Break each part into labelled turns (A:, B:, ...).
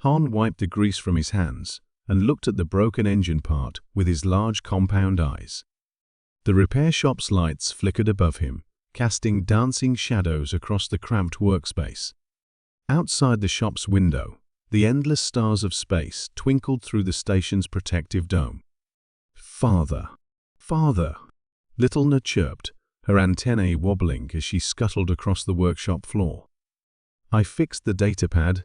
A: Han wiped the grease from his hands and looked at the broken engine part with his large compound eyes. The repair shop's lights flickered above him, casting dancing shadows across the cramped workspace. Outside the shop's window, the endless stars of space twinkled through the station's protective dome. "Father, father," little Na chirped, her antennae wobbling as she scuttled across the workshop floor. "I fixed the datapad."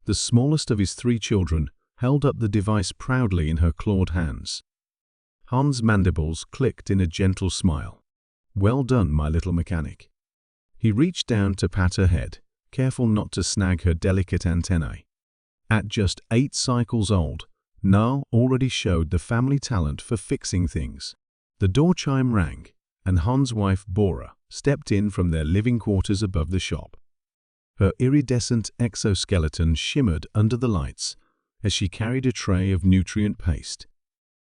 A: The smallest of his 3 children held up the device proudly in her clawed hands. Han's mandibles clicked in a gentle smile. "Well done, my little mechanic." He reached down to pat her head, careful not to snag her delicate antennae. At just 8 cycles old, Na already showed the family talent for fixing things. The door chime rang, and Han's wife Bora stepped in from their living quarters above the shop. Her iridescent exoskeleton shimmered under the lights as she carried a tray of nutrient paste.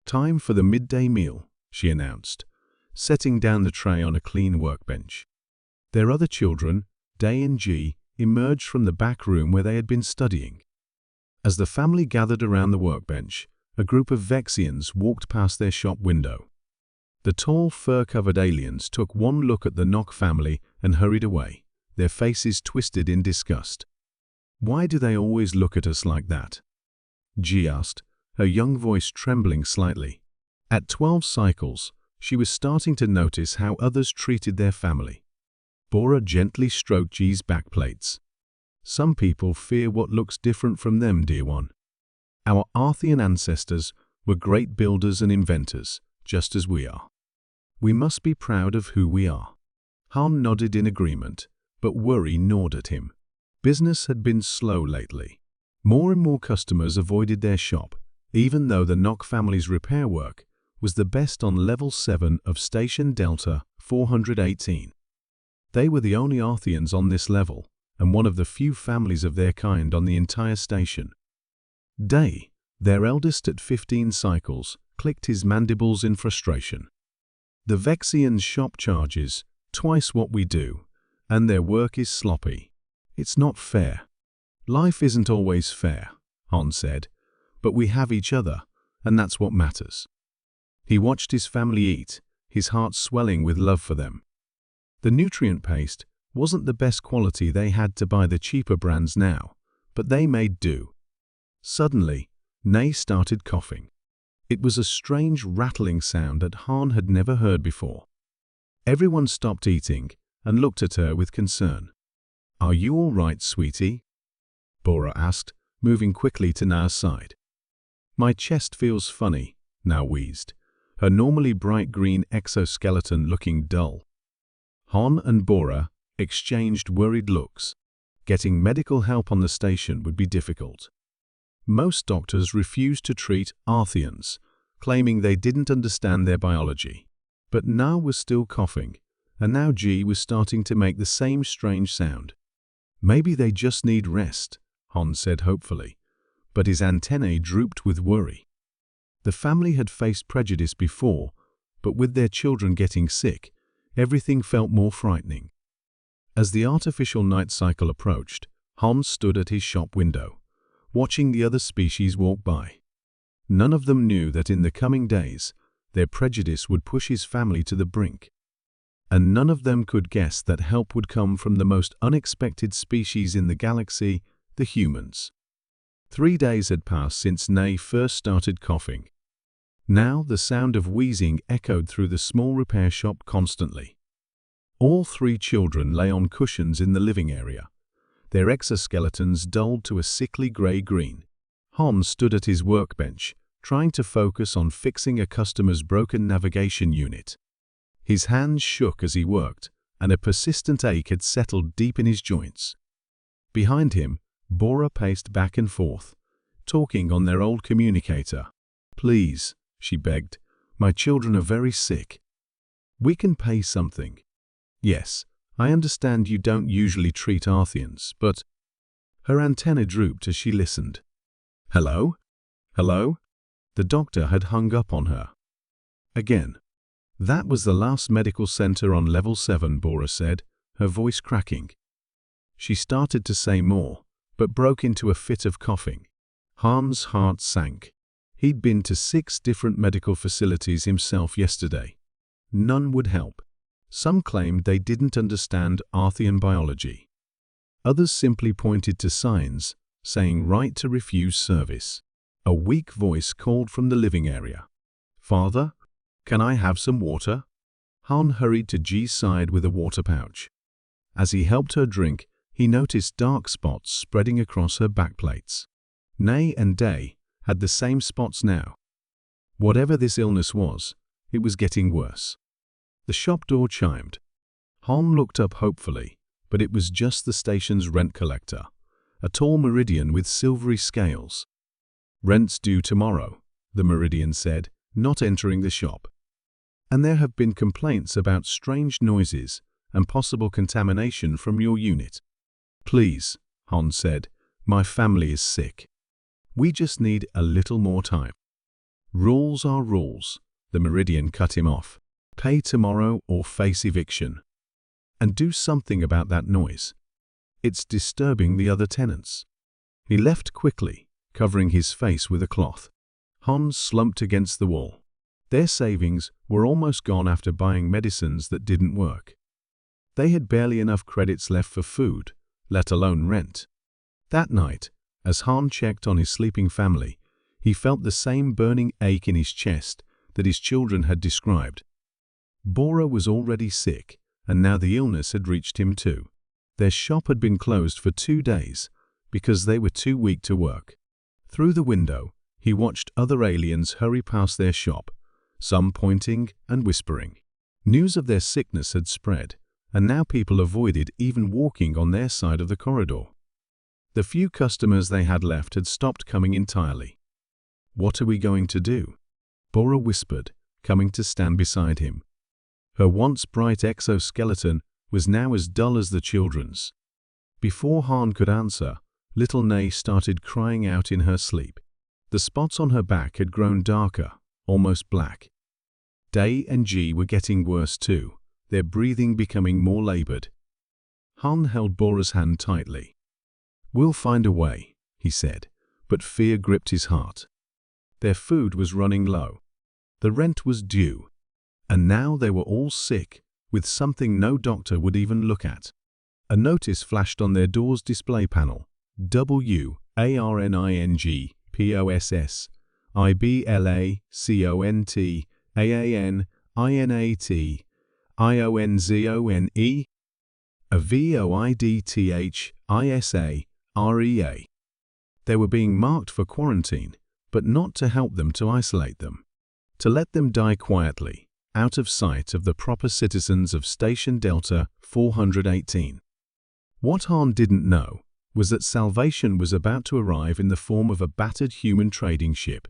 A: "Time for the midday meal," she announced, setting down the tray on a clean workbench. Their other children, Day and G, emerged from the back room where they had been studying. As the family gathered around the workbench, a group of Vexians walked past their shop window. The tall, fur-covered aliens took one look at the Nock family and hurried away, their faces twisted in disgust. "Why do they always look at us like that?" G asked, her young voice trembling slightly. At 12 cycles, she was starting to notice how others treated their family. Bora gently stroked G's backplates. "Some people fear what looks different from them, dear one. Our Arthian ancestors were great builders and inventors, just as we are. We must be proud of who we are." Han nodded in agreement, but worry gnawed at him. Business had been slow lately. More and more customers avoided their shop, even though the Nock family's repair work was the best on Level 7 of Station Delta 418. They were the only Arthians on this level, and one of the few families of their kind on the entire station. Day, their eldest at 15 cycles, clicked his mandibles in frustration. "The Vexians' shop charges twice what we do, and their work is sloppy. It's not fair." "Life isn't always fair," Han said, "but we have each other, and that's what matters." He watched his family eat, his heart swelling with love for them. The nutrient paste wasn't the best quality. They had to buy the cheaper brands now, but they made do. Suddenly, Nay started coughing. It was a strange rattling sound that Han had never heard before. Everyone stopped eating and looked at her with concern. "Are you all right, sweetie?" Bora asked, moving quickly to Na's side. "My chest feels funny," Na wheezed, her normally bright green exoskeleton looking dull. Han and Bora exchanged worried looks. Getting medical help on the station would be difficult. Most doctors refused to treat Arthians, claiming they didn't understand their biology. But Na was still coughing, and now G was starting to make the same strange sound. "Maybe they just need rest," Han said hopefully, but his antennae drooped with worry. The family had faced prejudice before, but with their children getting sick, everything felt more frightening. As the artificial night cycle approached, Han stood at his shop window, watching the other species walk by. None of them knew that in the coming days, their prejudice would push his family to the brink. And none of them could guess that help would come from the most unexpected species in the galaxy, the humans. 3 days had passed since Nay first started coughing. Now the sound of wheezing echoed through the small repair shop constantly. All 3 children lay on cushions in the living area, their exoskeletons dulled to a sickly gray-green. Han stood at his workbench, trying to focus on fixing a customer's broken navigation unit. His hands shook as he worked, and a persistent ache had settled deep in his joints. Behind him, Bora paced back and forth, talking on their old communicator. "Please," she begged, "my children are very sick. We can pay something. Yes, I understand you don't usually treat Arthians, but—" Her antenna drooped as she listened. "Hello? Hello?" The doctor had hung up on her. Again. "That was the last medical center on Level 7, Bora said, her voice cracking. She started to say more, but broke into a fit of coughing. Han's heart sank. He'd been to 6 different medical facilities himself yesterday. None would help. Some claimed they didn't understand Archean biology. Others simply pointed to signs, saying right to refuse service. A weak voice called from the living area. "Father, can I have some water?" Han hurried to Ji's side with a water pouch. As he helped her drink, he noticed dark spots spreading across her backplates. Nay and Day had the same spots now. Whatever this illness was, it was getting worse. The shop door chimed. Han looked up hopefully, but it was just the station's rent collector, a tall Meridian with silvery scales. "Rent's due tomorrow," the Meridian said, not entering the shop. "And there have been complaints about strange noises and possible contamination from your unit." "Please," Han said, "my family is sick. We just need a little more time." "Rules are rules," the Meridian cut him off. "Pay tomorrow or face eviction. And do something about that noise. It's disturbing the other tenants." He left quickly, covering his face with a cloth. Han slumped against the wall. Their savings were almost gone after buying medicines that didn't work. They had barely enough credits left for food, let alone rent. That night, as Han checked on his sleeping family, he felt the same burning ache in his chest that his children had described. Bora was already sick, and now the illness had reached him too. Their shop had been closed for 2 days because they were too weak to work. Through the window, he watched other aliens hurry past their shop, some pointing and whispering. News of their sickness had spread, and now people avoided even walking on their side of the corridor. The few customers they had left had stopped coming entirely. "What are we going to do?" Bora whispered, coming to stand beside him. Her once bright exoskeleton was now as dull as the children's. Before Han could answer, little Nay started crying out in her sleep. The spots on her back had grown darker, almost black. Day and Ji were getting worse too, their breathing becoming more labored. Han held Bora's hand tightly. "We'll find a way," he said, but fear gripped his heart. Their food was running low. The rent was due. And now they were all sick, with something no doctor would even look at. A notice flashed on their door's display panel. WARNINGPOSSIBLACONTAINATIONZONE AVOIDTHISAREA. They were being marked for quarantine, but not to help them to isolate them. To let them die quietly, out of sight of the proper citizens of Station Delta 418. What Han didn't know was that salvation was about to arrive in the form of a battered human trading ship,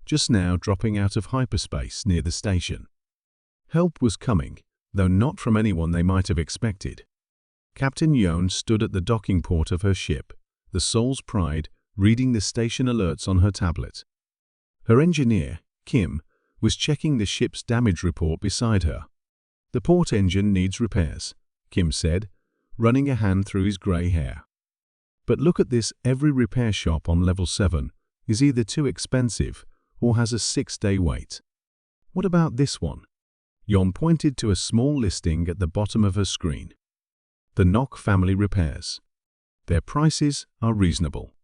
A: just now dropping out of hyperspace near the station. Help was coming, though not from anyone they might have expected. Captain Yon stood at the docking port of her ship, the Soul's Pride, reading the station alerts on her tablet. Her engineer, Kim, was checking the ship's damage report beside her. "The port engine needs repairs," Kim said, running a hand through his grey hair. "But look at this, every repair shop on level 7 is either too expensive or has a 6-day wait. What about this one?" Yon pointed to a small listing at the bottom of her screen. "The Nock Family Repairs. Their prices are reasonable."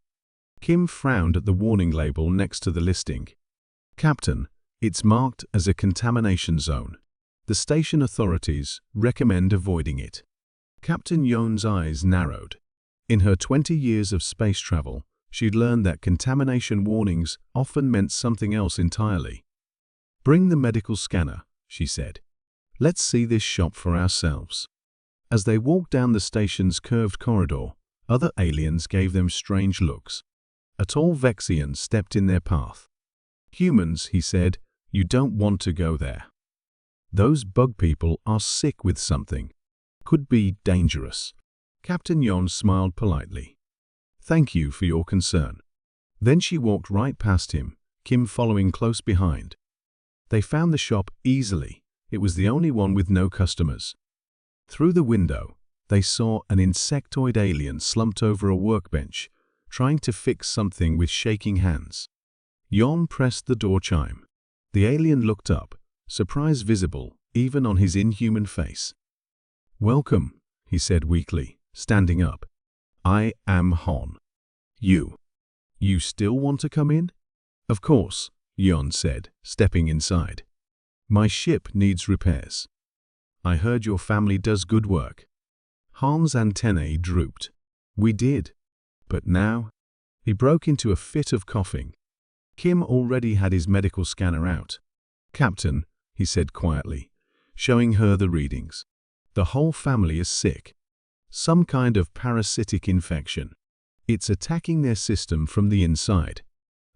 A: Kim frowned at the warning label next to the listing. "Captain, it's marked as a contamination zone. The station authorities recommend avoiding it." Captain Yon's eyes narrowed. In her 20 years of space travel, she'd learned that contamination warnings often meant something else entirely. "Bring the medical scanner," she said. "Let's see this shop for ourselves." As they walked down the station's curved corridor, other aliens gave them strange looks. A tall Vexian stepped in their path. "Humans," he said, "you don't want to go there. Those bug people are sick with something. Could be dangerous." Captain Yon smiled politely. "Thank you for your concern." Then she walked right past him, Kim following close behind. They found the shop easily. It was the only one with no customers. Through the window, they saw an insectoid alien slumped over a workbench, trying to fix something with shaking hands. Yon pressed the door chime. The alien looked up, surprise visible even on his inhuman face. "Welcome," he said weakly, standing up. "I am Hon. You still want to come in?" "Of course," Yon said, stepping inside. "My ship needs repairs. I heard your family does good work." Han's antennae drooped. "We did. But now—" He broke into a fit of coughing. Kim already had his medical scanner out. "Captain," he said quietly, showing her the readings. "The whole family is sick. Some kind of parasitic infection. It's attacking their system from the inside."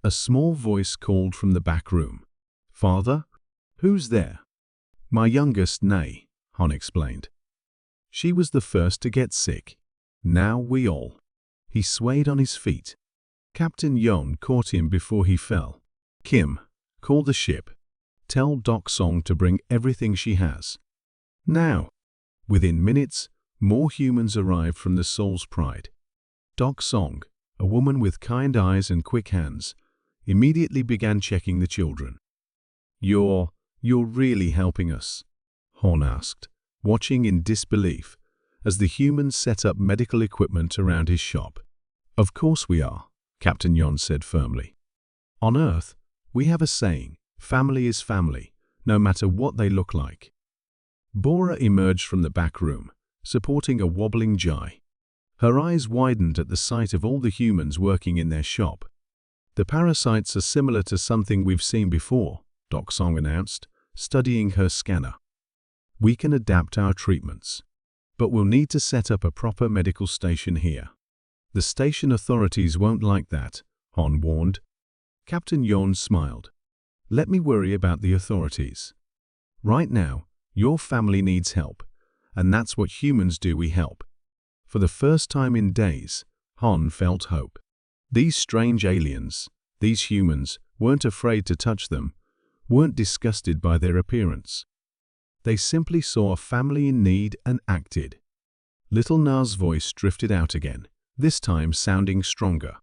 A: A small voice called from the back room. "Father? Who's there?" "My youngest, Nay," Han explained. "She was the first to get sick. Now we all." He swayed on his feet. Captain Yon caught him before he fell. "Kim, call the ship. Tell Doc Song to bring everything she has. Now." Within minutes, more humans arrived from the Soul's Pride. Doc Song, a woman with kind eyes and quick hands, immediately began checking the children. You're really helping us?" Han asked, watching in disbelief as the humans set up medical equipment around his shop. "Of course we are," Captain Yon said firmly. "On Earth, we have a saying, family is family, no matter what they look like." Bora emerged from the back room, supporting a wobbling Jai. Her eyes widened at the sight of all the humans working in their shop. "The parasites are similar to something we've seen before," Doc Song announced, studying her scanner. "We can adapt our treatments, but we'll need to set up a proper medical station here." "The station authorities won't like that," Han warned. Captain Yon smiled. "Let me worry about the authorities. Right now, your family needs help, and that's what humans do, we help." For the first time in days, Han felt hope. These strange aliens, these humans, weren't afraid to touch them, weren't disgusted by their appearance. They simply saw a family in need and acted. Little Na's voice drifted out again, this time sounding stronger.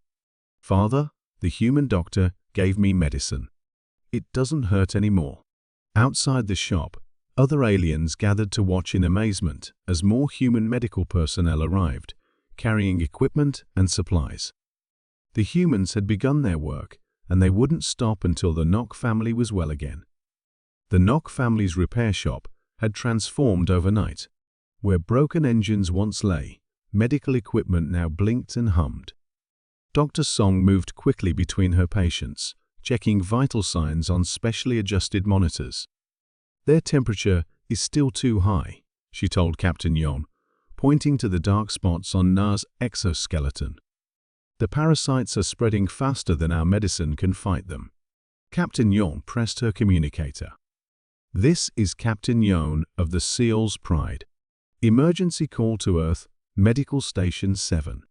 A: "Father, the human doctor gave me medicine. It doesn't hurt anymore." Outside the shop, other aliens gathered to watch in amazement as more human medical personnel arrived, carrying equipment and supplies. The humans had begun their work, and they wouldn't stop until the Nock family was well again. The Nock family's repair shop had transformed overnight. Where broken engines once lay, medical equipment now blinked and hummed. Dr. Song moved quickly between her patients, checking vital signs on specially adjusted monitors. "Their temperature is still too high," she told Captain Yon, pointing to the dark spots on Na's exoskeleton. "The parasites are spreading faster than our medicine can fight them." Captain Yon pressed her communicator. "This is Captain Yon of the Seal's Pride. Emergency call to Earth, Medical Station 7.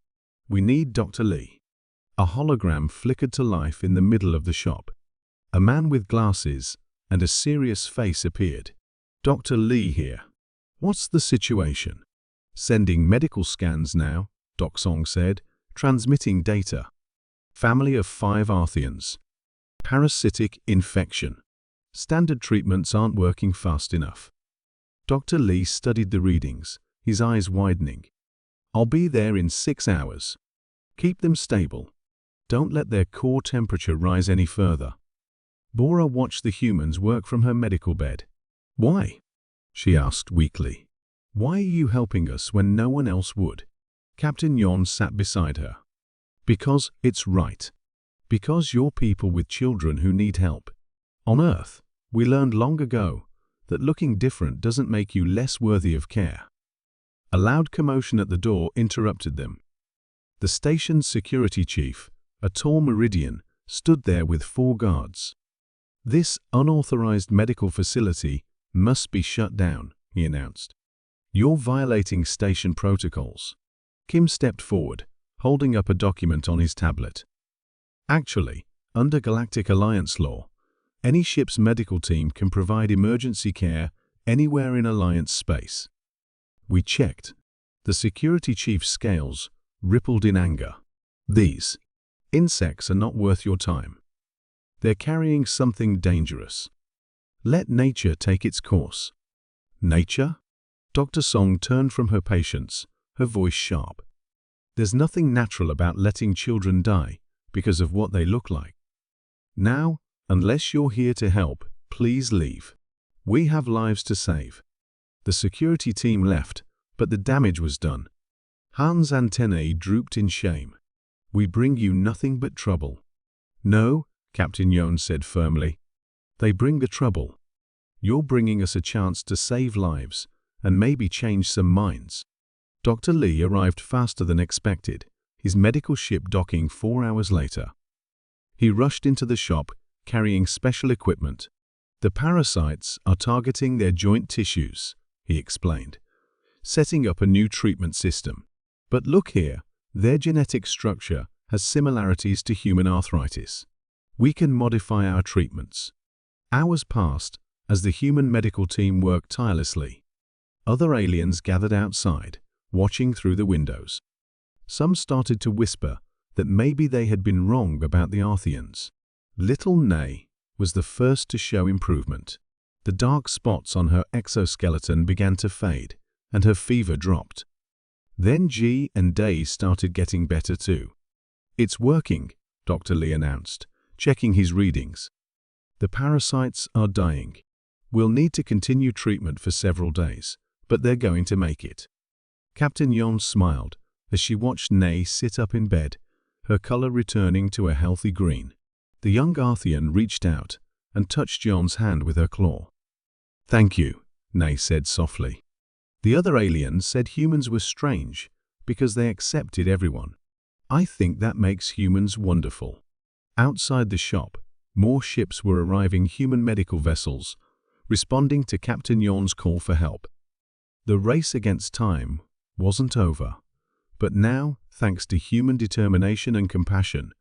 A: We need Dr. Lee." A hologram flickered to life in the middle of the shop. A man with glasses and a serious face appeared. "Dr. Lee here. What's the situation?" "Sending medical scans now," Doc Song said, transmitting data. "Family of 5 Arthians. Parasitic infection. Standard treatments aren't working fast enough." Dr. Lee studied the readings, his eyes widening. "I'll be there in 6 hours. Keep them stable. Don't let their core temperature rise any further." Bora watched the humans work from her medical bed. "Why?" she asked weakly. "Why are you helping us when no one else would?" Captain Yon sat beside her. "Because it's right. Because you're people with children who need help. On Earth, we learned long ago that looking different doesn't make you less worthy of care." A loud commotion at the door interrupted them. The station's security chief, a tall Meridian, stood there with 4 guards. "This unauthorized medical facility must be shut down," he announced. "You're violating station protocols." Kim stepped forward, holding up a document on his tablet. "Actually, under Galactic Alliance law, any ship's medical team can provide emergency care anywhere in Alliance space." We checked. The security chief's scales rippled in anger. These insects are not worth your time. They're carrying something dangerous. Let nature take its course. Nature? Dr. Song turned from her patients, her voice sharp. There's nothing natural about letting children die because of what they look like. Now, unless you're here to help, please leave. We have lives to save. The security team left, but the damage was done. Han's antennae drooped in shame. We bring you nothing but trouble. No, Captain Yon said firmly. They bring the trouble. You're bringing us a chance to save lives and maybe change some minds. Dr. Lee arrived faster than expected, his medical ship docking 4 hours later. He rushed into the shop, carrying special equipment. The parasites are targeting their joint tissues, he explained, setting up a new treatment system. But look here, their genetic structure has similarities to human arthritis. We can modify our treatments. Hours passed as the human medical team worked tirelessly. Other aliens gathered outside, watching through the windows. Some started to whisper that maybe they had been wrong about the Arthians. Little Nay was the first to show improvement. The dark spots on her exoskeleton began to fade, and her fever dropped. Then G and Day started getting better too. It's working, Dr. Lee announced, checking his readings. The parasites are dying. We'll need to continue treatment for several days, but they're going to make it. Captain Yon smiled as she watched Nay sit up in bed, her color returning to a healthy green. The young Arthian reached out and touched Yon's hand with her claw. Thank you, Nay said softly. The other aliens said humans were strange because they accepted everyone. I think that makes humans wonderful. Outside the shop, more ships were arriving, human medical vessels, responding to Captain Yon's call for help. The race against time wasn't over, but now, thanks to human determination and compassion,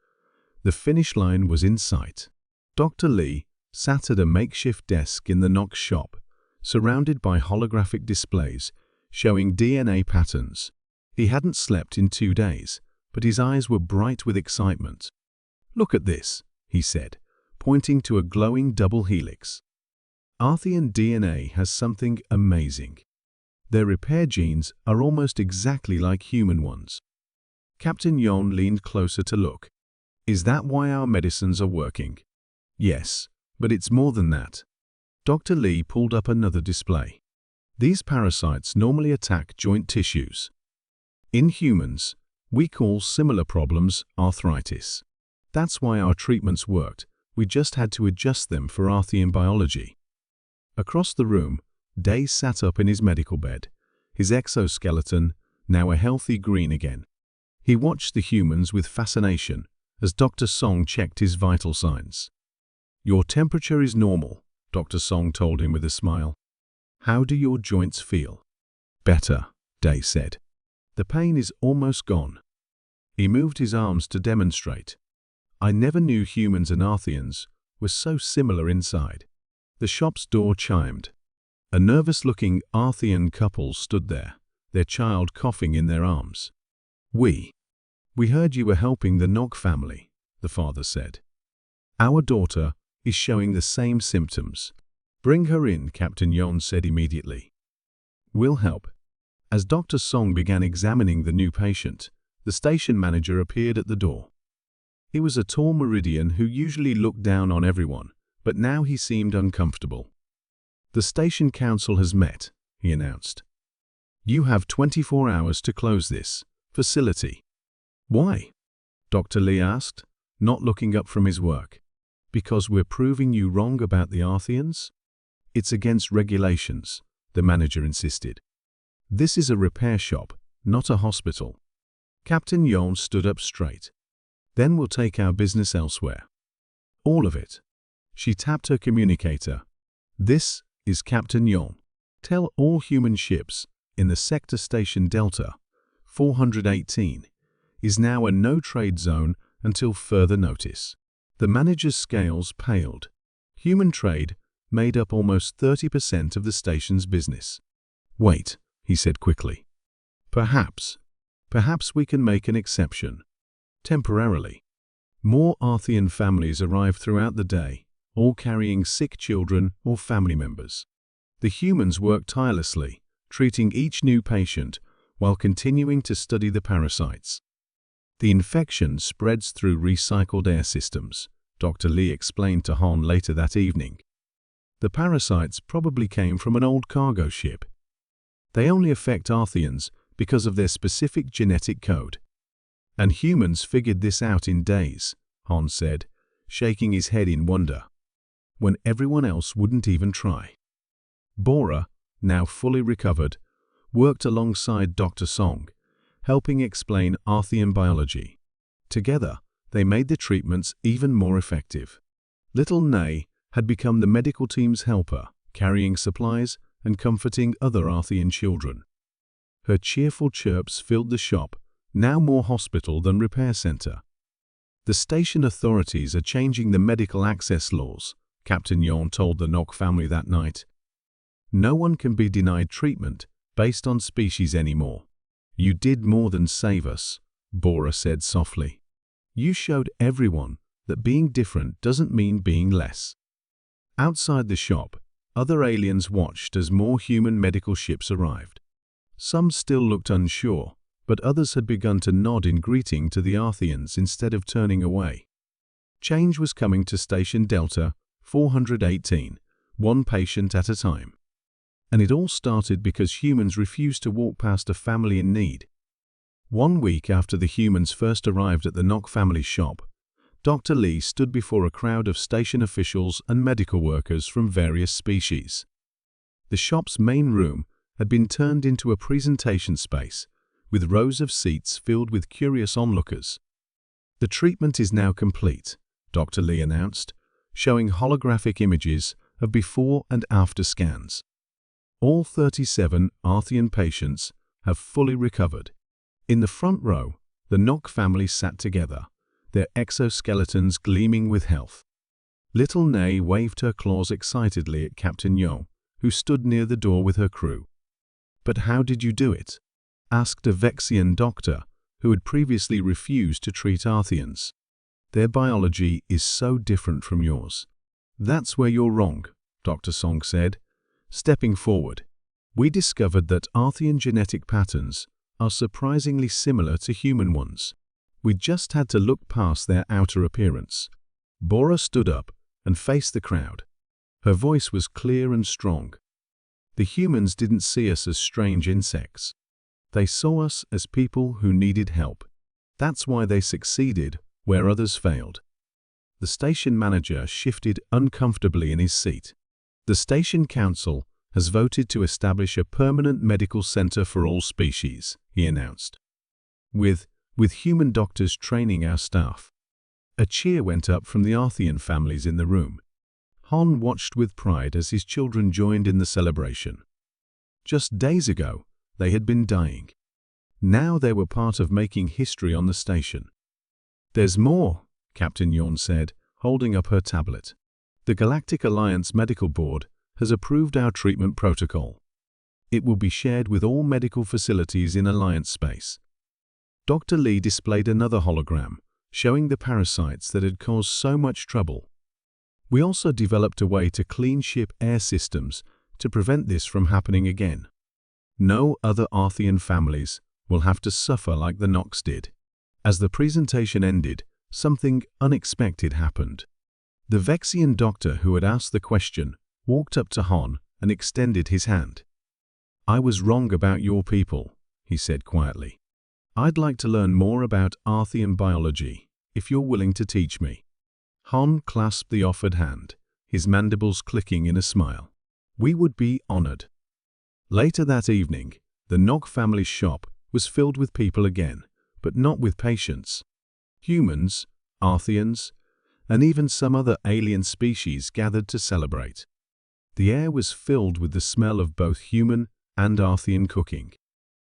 A: the finish line was in sight. Dr. Lee sat at a makeshift desk in the Knox shop, surrounded by holographic displays showing DNA patterns. He hadn't slept in 2 days, but his eyes were bright with excitement. Look at this, he said, pointing to a glowing double helix. Arthian DNA has something amazing. Their repair genes are almost exactly like human ones. Captain Yon leaned closer to look. Is that why our medicines are working? Yes, but it's more than that. Dr. Lee pulled up another display. These parasites normally attack joint tissues. In humans, we call similar problems arthritis. That's why our treatments worked. We just had to adjust them for Arthian biology. Across the room, Day sat up in his medical bed, his exoskeleton now a healthy green again. He watched the humans with fascination as Dr. Song checked his vital signs. Your temperature is normal, Dr. Song told him with a smile. How do your joints feel? Better, Day said. The pain is almost gone. He moved his arms to demonstrate. I never knew humans and Arthians were so similar inside. The shop's door chimed. A nervous-looking Arthian couple stood there, their child coughing in their arms. We heard you were helping the Nog family, the father said. Our daughter is showing the same symptoms. Bring her in, Captain Yon said immediately. We'll help. As Dr. Song began examining the new patient, the station manager appeared at the door. He was a tall Meridian who usually looked down on everyone, but now he seemed uncomfortable. The station council has met, he announced. You have 24 hours to close this facility. Why? Dr. Lee asked, not looking up from his work. Because we're proving you wrong about the Arthians? It's against regulations, the manager insisted. This is a repair shop, not a hospital. Captain Yon stood up straight. Then we'll take our business elsewhere. All of it. She tapped her communicator. This is Captain Yon. Tell all human ships in the sector station Delta 418 is now a no-trade zone until further notice. The manager's scales paled. Human trade made up almost 30% of the station's business. Wait, he said quickly. Perhaps we can make an exception. temporarily. More Arthian families arrived throughout the day, all carrying sick children or family members. The humans worked tirelessly, treating each new patient while continuing to study the parasites. The infection spreads through recycled air systems, Dr. Lee explained to Han later that evening. The parasites probably came from an old cargo ship. They only affect Arthians because of their specific genetic code. And humans figured this out in days, Han said, shaking his head in wonder, when everyone else wouldn't even try. Bora, now fully recovered, worked alongside Dr. Song, helping explain Arthian biology. Together, they made the treatments even more effective. Little Nay had become the medical team's helper, carrying supplies and comforting other Arthian children. Her cheerful chirps filled the shop, now more hospital than repair center. The station authorities are changing the medical access laws, Captain Yon told the Nok family that night. No one can be denied treatment based on species anymore. You did more than save us, Bora said softly. You showed everyone that being different doesn't mean being less. Outside the shop, other aliens watched as more human medical ships arrived. Some still looked unsure, but others had begun to nod in greeting to the Arthians instead of turning away. Change was coming to Station Delta 418, one patient at a time. And it all started because humans refused to walk past a family in need. 1 week after the humans first arrived at the Nok family shop, Dr. Lee stood before a crowd of station officials and medical workers from various species. The shop's main room had been turned into a presentation space, with rows of seats filled with curious onlookers. The treatment is now complete, Dr. Lee announced, showing holographic images of before and after scans. All 37 Arthian patients have fully recovered. In the front row, the Nok family sat together, their exoskeletons gleaming with health. Little Nay waved her claws excitedly at Captain Yo, who stood near the door with her crew. "But how did you do it?" asked a Vexian doctor who had previously refused to treat Arthians. "Their biology is so different from yours." "That's where you're wrong," Dr. Song said. Stepping forward, "We discovered that Arthian genetic patterns are surprisingly similar to human ones. We just had to look past their outer appearance." Bora stood up and faced the crowd. Her voice was clear and strong. "The humans didn't see us as strange insects. They saw us as people who needed help. That's why they succeeded where others failed." The station manager shifted uncomfortably in his seat. "The station council has voted to establish a permanent medical center for all species," he announced. With human doctors training our staff." A cheer went up from the Arthian families in the room. Han watched with pride as his children joined in the celebration. Just days ago, they had been dying. Now they were part of making history on the station. "There's more," Captain Yorn said, holding up her tablet. "The Galactic Alliance Medical Board has approved our treatment protocol. It will be shared with all medical facilities in Alliance space." Dr. Lee displayed another hologram, showing the parasites that had caused so much trouble. "We also developed a way to clean ship air systems to prevent this from happening again. No other Arthian families will have to suffer like the Nox did." As the presentation ended, something unexpected happened. The Vexian doctor who had asked the question walked up to Han and extended his hand. "I was wrong about your people," he said quietly. "I'd like to learn more about Arthian biology, if you're willing to teach me." Han clasped the offered hand, his mandibles clicking in a smile. "We would be honored." Later that evening, the Nok family's shop was filled with people again, but not with patients. Humans, Arthians, and even some other alien species gathered to celebrate. The air was filled with the smell of both human and Arthian cooking.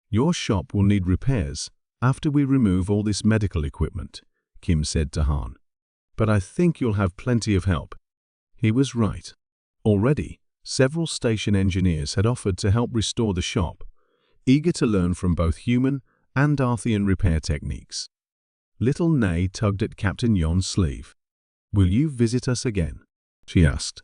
A: "Your shop will need repairs after we remove all this medical equipment," Kim said to Han. "But I think you'll have plenty of help." He was right. Already, several station engineers had offered to help restore the shop, eager to learn from both human and Arthian repair techniques. Little Nay tugged at Captain Yon's sleeve. "Will you visit us again?" she asked.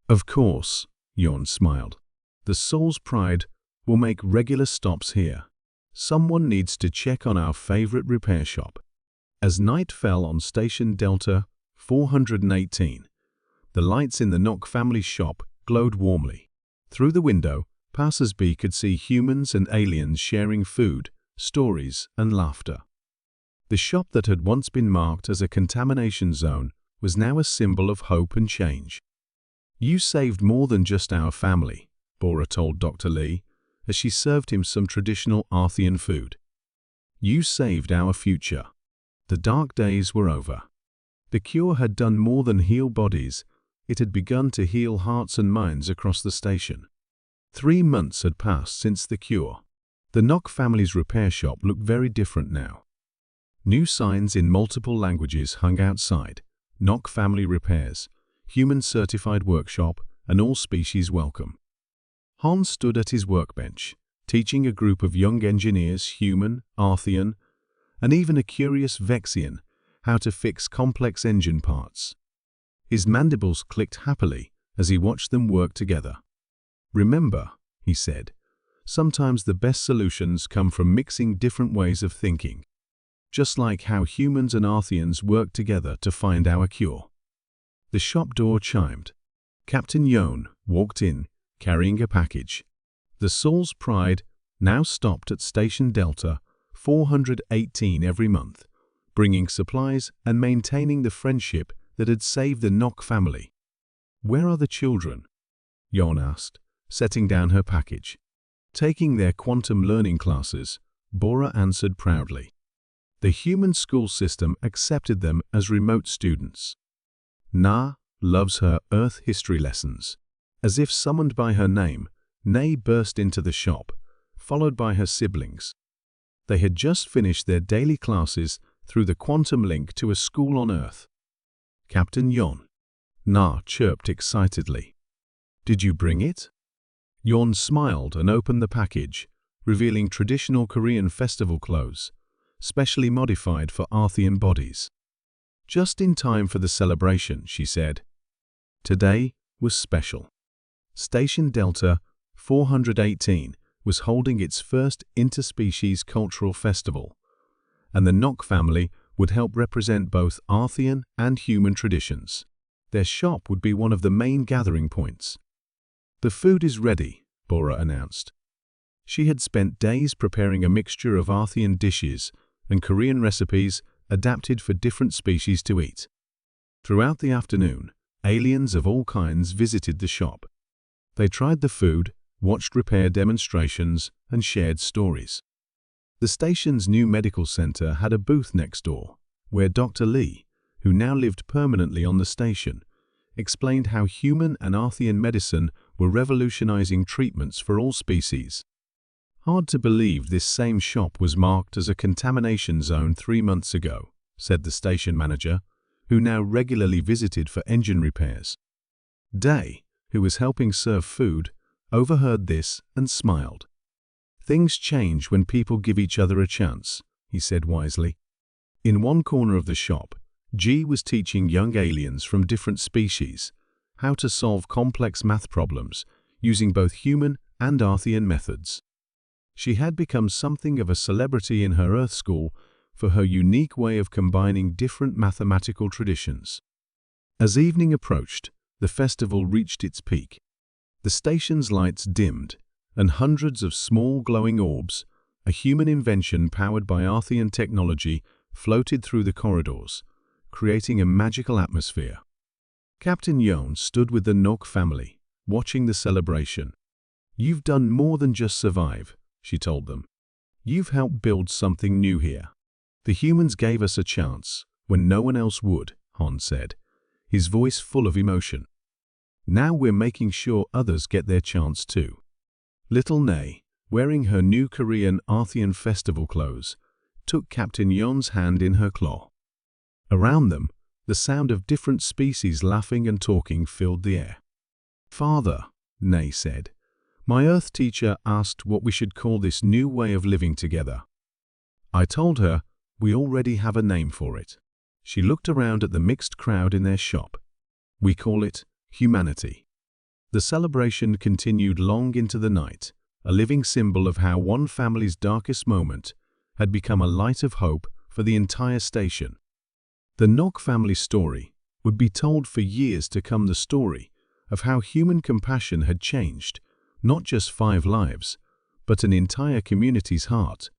A: "Of course," Yon smiled. "The Soul's Pride will make regular stops here. Someone needs to check on our favorite repair shop." As night fell on Station Delta 418, the lights in the Nock family's shop glowed warmly. Through the window, passers-by could see humans and aliens sharing food, stories, and laughter. The shop that had once been marked as a contamination zone was now a symbol of hope and change. "You saved more than just our family," Bora told Dr. Lee, as she served him some traditional Arthian food. "You saved our future." The dark days were over. The cure had done more than heal bodies, it had begun to heal hearts and minds across the station. 3 months had passed since the cure. The Nock family's repair shop looked very different now. New signs in multiple languages hung outside: Nock Family Repairs, Human Certified Workshop, and All Species Welcome. Hans stood at his workbench, teaching a group of young engineers, human, Arthian, and even a curious Vexian, how to fix complex engine parts. His mandibles clicked happily as he watched them work together. "Remember," he said, "sometimes the best solutions come from mixing different ways of thinking. Just like how humans and Arthians work together to find our cure." The shop door chimed. Captain Yon walked in, carrying a package. The Soul's Pride now stopped at Station Delta 418 every month, bringing supplies and maintaining the friendship that had saved the Nock family. "Where are the children?" Yon asked, setting down her package. "Taking their quantum learning classes," Bora answered proudly. The human school system accepted them as remote students. "Na loves her Earth history lessons." As if summoned by her name, Nay burst into the shop, followed by her siblings. They had just finished their daily classes through the quantum link to a school on Earth. "Captain Yon," Na chirped excitedly. "Did you bring it?" Yon smiled and opened the package, revealing traditional Korean festival clothes, specially modified for Arthian bodies. "Just in time for the celebration," she said. Today was special. Station Delta 418 was holding its first interspecies cultural festival, and the Nock family would help represent both Arthian and human traditions. Their shop would be one of the main gathering points. "The food is ready," Bora announced. She had spent days preparing a mixture of Arthian dishes and Korean recipes adapted for different species to eat. Throughout the afternoon, aliens of all kinds visited the shop. They tried the food, watched repair demonstrations, and shared stories. The station's new medical center had a booth next door, where Dr. Lee, who now lived permanently on the station, explained how human and Arthian medicine were revolutionizing treatments for all species. "Hard to believe this same shop was marked as a contamination zone 3 months ago," said the station manager, who now regularly visited for engine repairs. Day, who was helping serve food, overheard this and smiled. "Things change when people give each other a chance," he said wisely. In one corner of the shop, G was teaching young aliens from different species how to solve complex math problems using both human and Arthian methods. She had become something of a celebrity in her Earth school for her unique way of combining different mathematical traditions. As evening approached, the festival reached its peak. The station's lights dimmed, and hundreds of small glowing orbs, a human invention powered by Arthian technology, floated through the corridors, creating a magical atmosphere. Captain Yon stood with the Nock family, watching the celebration. "You've done more than just survive," she told them. "You've helped build something new here. The humans gave us a chance when no one else would," Han said, his voice full of emotion. "Now we're making sure others get their chance too." Little Nay, wearing her new Korean Arthian festival clothes, took Captain Yon's hand in her claw. Around them, the sound of different species laughing and talking filled the air. "Father," Nay said, "my Earth teacher asked what we should call this new way of living together. I told her We already have a name for it. She looked around at the mixed crowd in their shop. We call it humanity. The celebration continued long into the night, a living symbol of how one family's darkest moment had become a light of hope for the entire station. The Nog family story would be told for years to come, the story of how human compassion had changed not just 5 lives, but an entire community's heart.